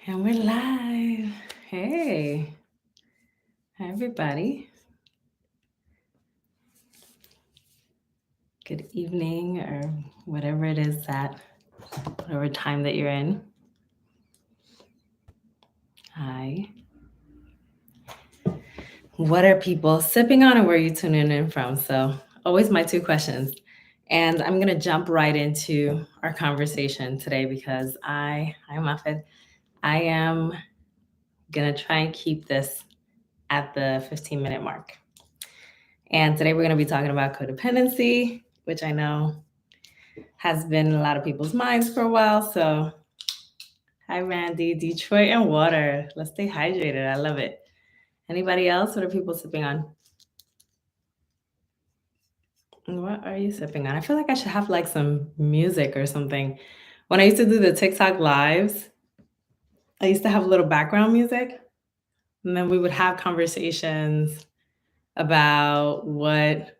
And we're live. Hey, hi everybody. Good evening, or whatever it is whatever time that you're in. Hi. What are people sipping on, and where are you tuning in from? So, always my two questions. And I'm going to jump right into our conversation today because I'm Muffet. I am going to try and keep this at the 15-minute mark. And today we're going to be talking about codependency, which I know has been in a lot of people's minds for a while. So, hi, Randy, Detroit and water. Let's stay hydrated. I love it. Anybody else? What are people sipping on? What are you sipping on? I feel like I should have like some music or something. When I used to do the TikTok lives, I used to have a little background music, and then we would have conversations about what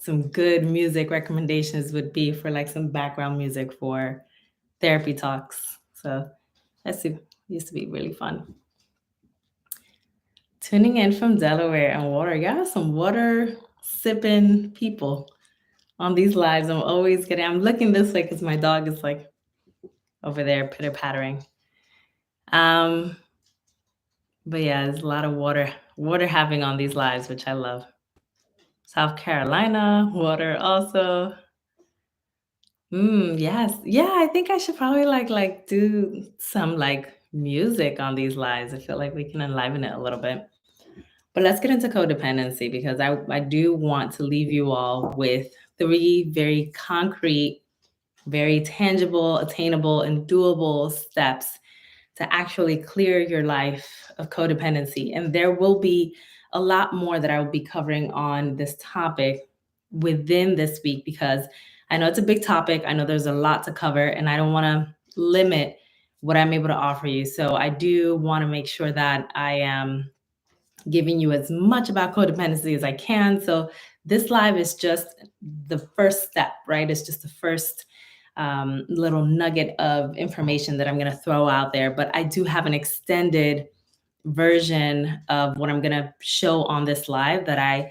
some good music recommendations would be for like some background music for therapy talks. So that's used to be really fun. Tuning in from Delaware and water. Y'all are some water sipping people on these lives. I'm looking this way because my dog is like over there pitter pattering. But yeah, there's a lot of water having on these lives, which I love. South Carolina, water also. Yes. Yeah, I think I should probably like do some like music on these lives. I feel like we can enliven it a little bit. But let's get into codependency because I do want to leave you all with three very concrete, very tangible, attainable, and doable steps to actually clear your life of codependency. And there will be a lot more that I will be covering on this topic within this week because I know it's a big topic. I know there's a lot to cover, and I don't want to limit what I'm able to offer you. So I do want to make sure that I am giving you as much about codependency as I can. So this live is just the first step, right? It's just the first little nugget of information that I'm going to throw out there. But I do have an extended version of what I'm going to show on this live that I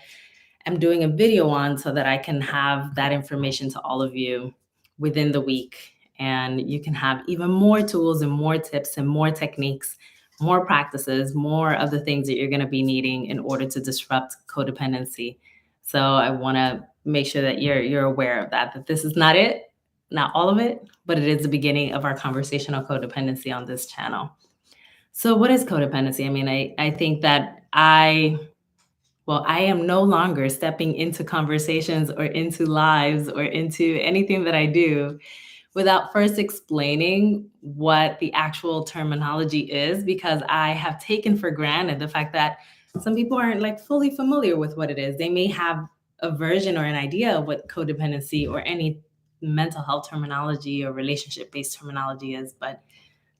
am doing a video on so that I can have that information to all of you within the week. And you can have even more tools and more tips and more techniques, more practices, more of the things that you're going to be needing in order to disrupt codependency. So I want to make sure that you're aware of that this is not it, not all of it, but it is the beginning of our conversation on codependency on this channel. So what is codependency? I mean, I think that I am no longer stepping into conversations or into lives or into anything that I do without first explaining what the actual terminology is, because I have taken for granted the fact that some people aren't like fully familiar with what it is. They may have a version or an idea of what codependency or any mental health terminology or relationship based terminology is, but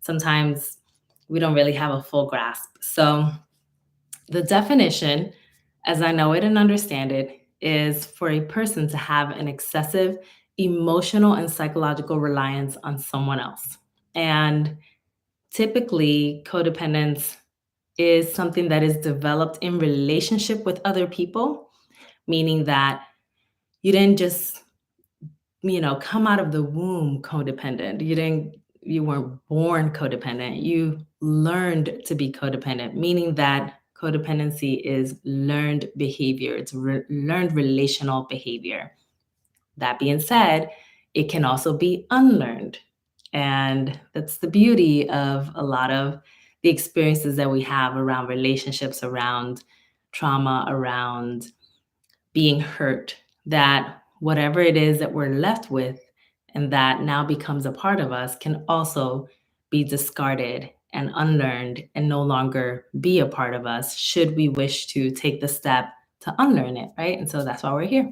sometimes we don't really have a full grasp. So the definition, as I know it and understand it, is for a person to have an excessive emotional and psychological reliance on someone else. And typically, codependence is something that is developed in relationship with other people, meaning that you didn't just, come out of the womb codependent. You weren't born codependent. You learned to be codependent, meaning that codependency is learned behavior. It's learned relational behavior. That being said, it can also be unlearned. And that's the beauty of a lot of the experiences that we have around relationships, around trauma, around being hurt, that whatever it is that we're left with and that now becomes a part of us can also be discarded and unlearned and no longer be a part of us should we wish to take the step to unlearn it, right? And so that's why we're here.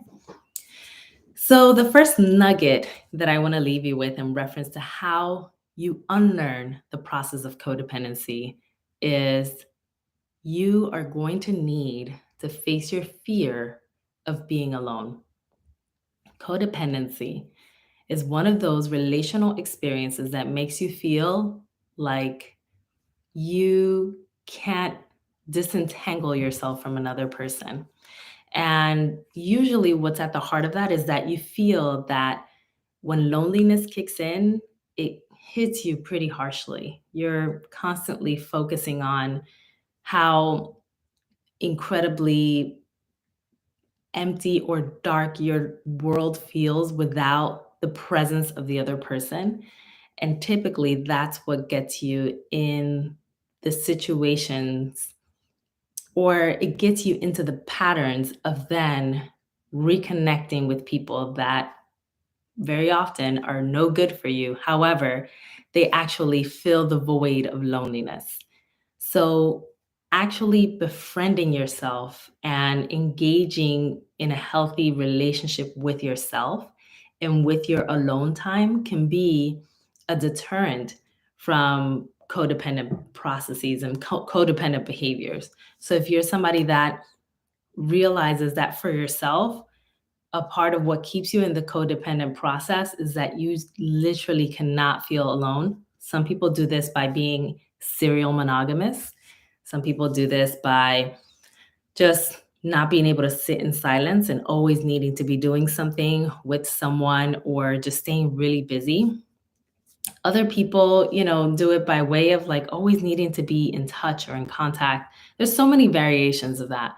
So, the first nugget that I want to leave you with in reference to how you unlearn the process of codependency is you are going to need to face your fear of being alone. Codependency is one of those relational experiences that makes you feel like you can't disentangle yourself from another person. And usually, what's at the heart of that is that you feel that when loneliness kicks in, it hits you pretty harshly. You're constantly focusing on how incredibly empty or dark your world feels without the presence of the other person. And typically, that's what gets you in the situations, or it gets you into the patterns of then reconnecting with people that very often are no good for you. However, they actually fill the void of loneliness. So, actually befriending yourself and engaging in a healthy relationship with yourself and with your alone time can be a deterrent from codependent processes and codependent behaviors. So, if you're somebody that realizes that for yourself, a part of what keeps you in the codependent process is that you literally cannot feel alone. Some people do this by being serial monogamous. Some people do this by just not being able to sit in silence and always needing to be doing something with someone or just staying really busy. Other people, do it by way of like always needing to be in touch or in contact. There's so many variations of that.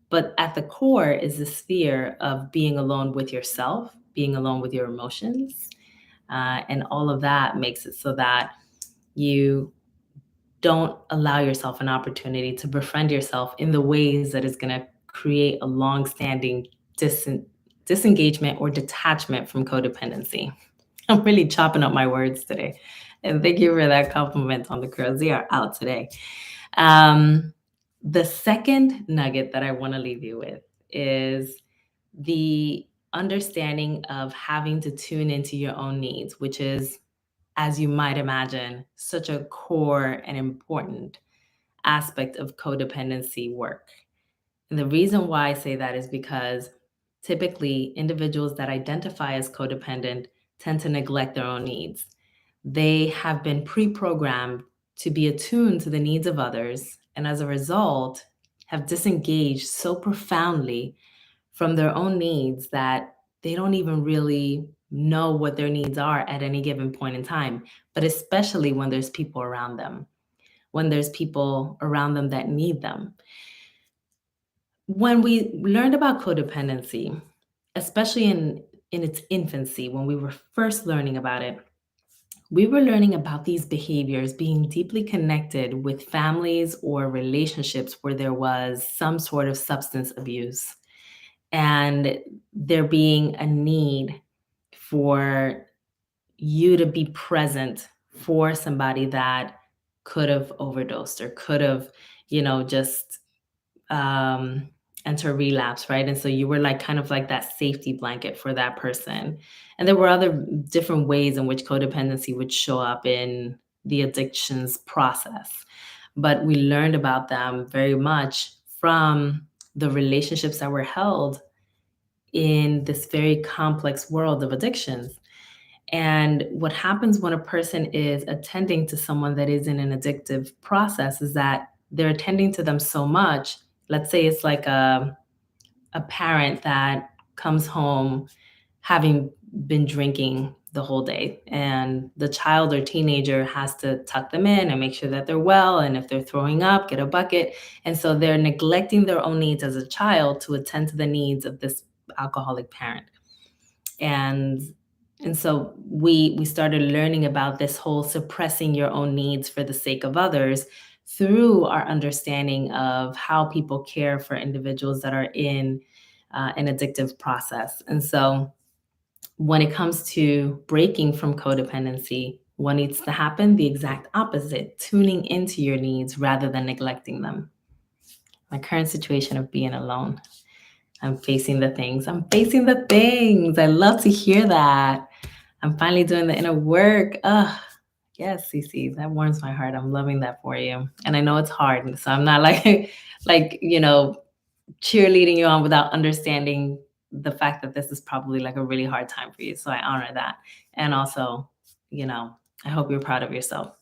But at the core is this fear of being alone with yourself, being alone with your emotions. And all of that makes it so that you don't allow yourself an opportunity to befriend yourself in the ways that is going to create a long-standing disengagement or detachment from codependency. I'm really chopping up my words today. And thank you for that compliment on the curls. They are out today. Um, the second nugget that I want to leave you with is the understanding of having to tune into your own needs, which is, as you might imagine, such a core and important aspect of codependency work. And the reason why I say that is because typically individuals that identify as codependent tend to neglect their own needs. They have been pre programmed to be attuned to the needs of others, and as a result, have disengaged so profoundly from their own needs that they don't even really know what their needs are at any given point in time, but especially when there's people around them, when there's people around them that need them. When we learned about codependency, especially in its infancy, when we were first learning about it, we were learning about these behaviors being deeply connected with families or relationships where there was some sort of substance abuse, and there being a need for you to be present for somebody that could have overdosed or could have, just um, enter relapse, right? And so you were like kind of like that safety blanket for that person. And there were other different ways in which codependency would show up in the addictions process. But we learned about them very much from the relationships that were held in this very complex world of addictions. And what happens when a person is attending to someone that is in an addictive process is that they're attending to them so much. Let's say it's like a parent that comes home having been drinking the whole day, and the child or teenager has to tuck them in and make sure that they're well. And if they're throwing up, get a bucket. And so they're neglecting their own needs as a child to attend to the needs of this alcoholic parent. And so we started learning about this whole suppressing your own needs for the sake of others through our understanding of how people care for individuals that are in an addictive process. And so when it comes to breaking from codependency, what needs to happen? The exact opposite, tuning into your needs rather than neglecting them. My current situation of being alone. I'm facing the things. I'm facing the things. I love to hear that. I'm finally doing the inner work. Yes, Cece, that warms my heart. I'm loving that for you. And I know it's hard. So I'm not like, cheerleading you on without understanding the fact that this is probably like a really hard time for you. So I honor that. And also, I hope you're proud of yourself.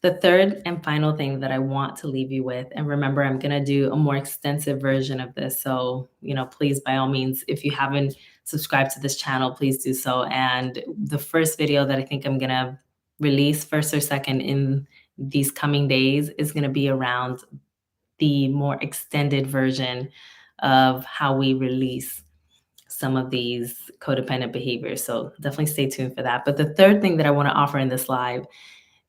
The third and final thing that I want to leave you with, and remember, I'm going to do a more extensive version of this. So, please, by all means, if you haven't subscribed to this channel, please do so. And the first video that I think I'm going to release, first or second, in these coming days is going to be around the more extended version of how we release some of these codependent behaviors. So definitely stay tuned for that. But the third thing that I want to offer in this live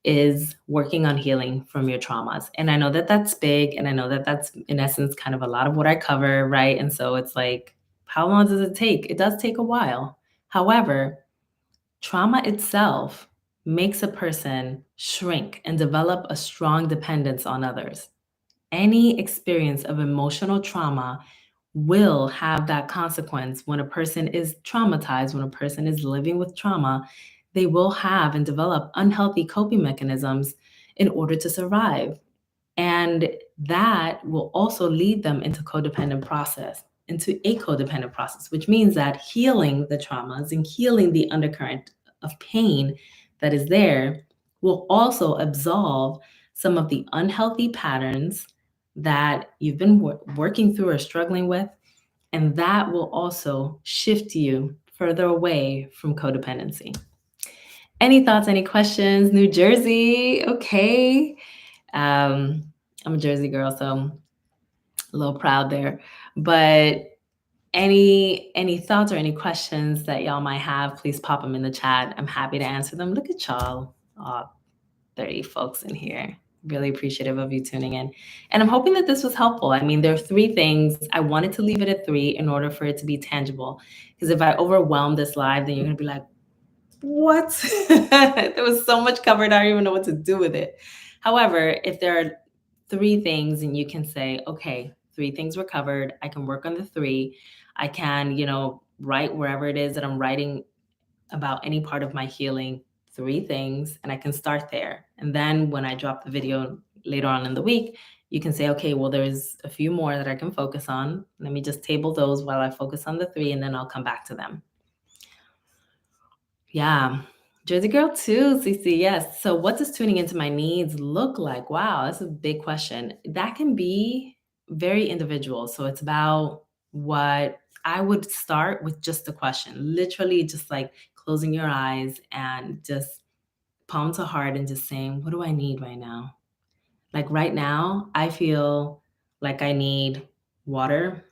is working on healing from your traumas. And I know that that's big. And I know that that's, in essence, kind of a lot of what I cover, right? And so it's like, how long does it take? It does take a while. However, trauma itself makes a person shrink and develop a strong dependence on others. Any experience of emotional trauma will have that consequence. When a person is traumatized, when a person is living with trauma, they will have and develop unhealthy coping mechanisms in order to survive. And that will also lead them into a codependent process, which means that healing the traumas and healing the undercurrent of pain that is there will also absolve some of the unhealthy patterns that you've been working through or struggling with. And that will also shift you further away from codependency. Any thoughts, any questions? New Jersey, okay. I'm a Jersey girl, so I'm a little proud there. But any thoughts or any questions that y'all might have, please pop them in the chat. I'm happy to answer them. Look at y'all, 30 folks in here. Really appreciative of you tuning in. And I'm hoping that this was helpful. I mean, there are 3 things. I wanted to leave it at 3 in order for it to be tangible. Because if I overwhelm this live, then you're going to be like, what? There was so much covered. I don't even know what to do with it. However, if there are 3 things and you can say, okay, 3 things were covered, I can work on the 3. I can, write wherever it is that I'm writing about any part of my healing, 3 things, and I can start there. And then when I drop the video later on in the week, you can say, okay, well, there's a few more that I can focus on. Let me just table those while I focus on the 3, and then I'll come back to them. Yeah. Jersey girl too, CC. Yes. So what does tuning into my needs look like? Wow, that's a big question. That can be very individual. So it's about what I would start with just a question, literally just like closing your eyes and just palm to heart and just saying, what do I need right now? Like right now, I feel like I need water,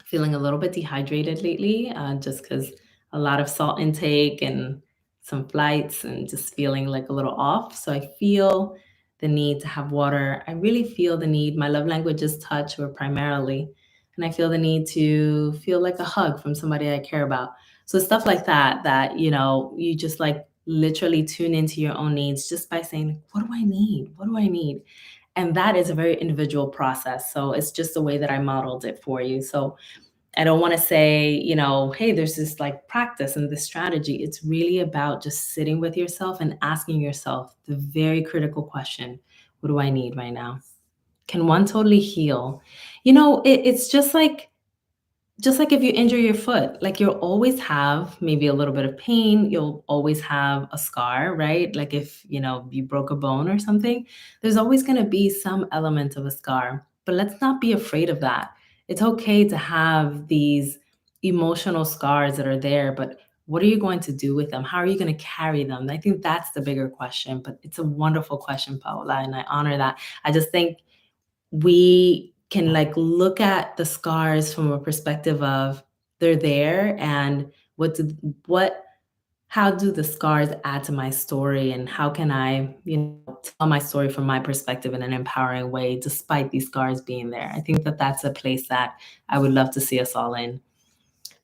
feeling a little bit dehydrated lately, just because a lot of salt intake and some flights and just feeling like a little off. So I feel the need to have water. I really feel the need. My love language is touch or primarily. And I feel the need to feel like a hug from somebody I care about. So stuff like that, you just like literally tune into your own needs just by saying, what do I need? What do I need? And that is a very individual process. So it's just the way that I modeled it for you. So I don't want to say, hey, there's this like practice and this strategy. It's really about just sitting with yourself and asking yourself the very critical question, what do I need right now? Can one totally heal? It's just like if you injure your foot, like you'll always have maybe a little bit of pain, you'll always have a scar, right? Like if, you broke a bone or something, there's always going to be some element of a scar. But let's not be afraid of that. It's okay to have these emotional scars that are there, but what are you going to do with them? How are you going to carry them? I think that's the bigger question, but it's a wonderful question, Paola, and I honor that. I just think we can like look at the scars from a perspective of they're there and what how do the scars add to my story and how can I, tell my story from my perspective in an empowering way despite these scars being there. I think that that's a place that I would love to see us all in.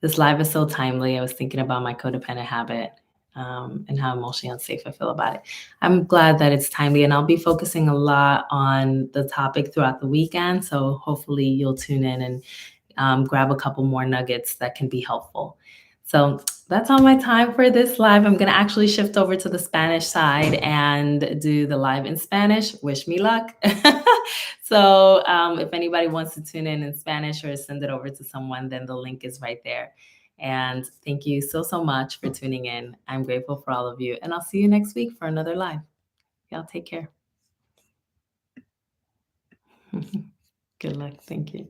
This live is so timely. I was thinking about my codependent habit, and how emotionally unsafe I feel about it. I'm glad that it's timely, and I'll be focusing a lot on the topic throughout the weekend. So hopefully you'll tune in and grab a couple more nuggets that can be helpful. So that's all my time for this live. I'm going to actually shift over to the Spanish side and do the live in Spanish. Wish me luck. So if anybody wants to tune in Spanish or send it over to someone, then the link is right there. And thank you so, so much for tuning in. I'm grateful for all of you. And I'll see you next week for another live. Y'all take care. Good luck. Thank you.